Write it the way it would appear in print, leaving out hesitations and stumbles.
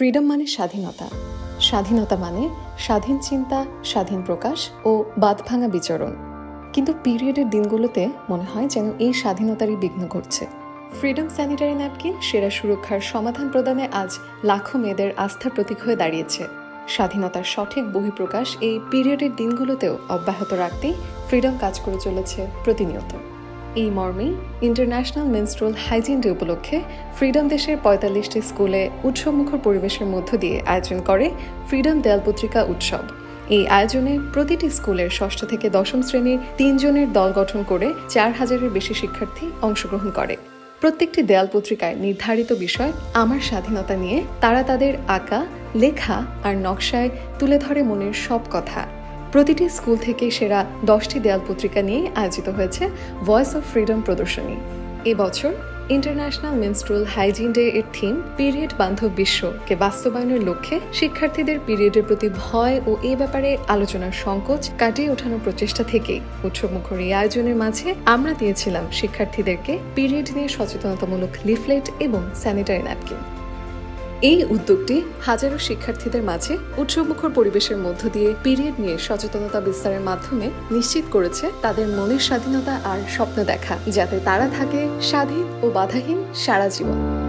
Freedom মানে স্বাধীনতা। স্বাধীনতা মানে স্বাধীন চিন্তা, স্বাধীন প্রকাশ ও বাঁধভাঙা বিচরণ। কিন্তু পিরিয়ডের দিনগুলোতে মনে হয় যেন এই স্বাধীনতারই বিঘ্ন ঘটছে। ফ্রিডম স্যানিটারি ন্যাপকিন সেরা সুরক্ষার সমাধান প্রদানে আজ লাখো মেয়েদের আস্থার প্রতীক হয়ে দাঁড়িয়েছে। স্বাধীনতার সঠিক বহিঃপ্রকাশ এই পিরিয়ডের দিনগুলোতেও অব্যাহত রাখতেই ফ্রিডম কাজ করে চলেছে প্রতিনিয়ত। এই মর্মে ইন্টারন্যাশনাল মেনস্ট্রুয়াল হাইজিন ডে উপলক্ষে ফ্রিডম দেশের ৪৫টি স্কুলে উৎসবমুখর পরিবেশের মধ্য দিয়ে আয়োজন করে ফ্রিডম দেয়ালপত্রিকা উৎসব। এই আয়োজনে প্রতিটি স্কুলের ষষ্ঠ থেকে দশম শ্রেণীর ৩ জনের দল গঠন করে ৪,০০০-এর বেশি শিক্ষার্থী অংশগ্রহণ করে। প্রত্যেকটি দেয়াল পত্রিকায় নির্ধারিত বিষয় আমার স্বাধীনতা নিয়ে তারা তাদের আঁকা, লেখা আর নকশায় তুলে ধরে মনের সব কথা। প্রতিটি স্কুল থেকে সেরা 10টি দেয়াল পত্রিকা নিয়ে আয়োজিত হয়েছে ভয়েস অফ ফ্রিডম প্রদর্শনী। এবছর ইন্টারন্যাশনাল মেনস্ট্রুয়াল হাইজিন ডে এর থিম পিরিয়ড বান্ধব বিশ্বকে বাস্তবায়নের লক্ষ্যে শিক্ষার্থীদের পিরিয়ডের প্রতি ভয় ও এ ব্যাপারে আলোচনার সংকোচ কাটিয়ে ওঠানোর প্রচেষ্টা থেকেই উৎসবমুখর এই আয়োজনের মাঝে আমরা দিয়েছিলাম শিক্ষার্থীদেরকে পিরিয়ড নিয়ে সচেতনতামূলক লিফলেট এবং স্যানিটারি ন্যাপকিন। এই উদ্যোগটি হাজারো শিক্ষার্থীদের মাঝে উৎসবমুখর পরিবেশের মধ্য দিয়ে পিরিয়ড নিয়ে সচেতনতা বিস্তারের মাধ্যমে নিশ্চিত করেছে তাদের মনের স্বাধীনতা আর স্বপ্ন দেখা, যাতে তারা থাকে স্বাধীন ও বাধাহীন সারা জীবন।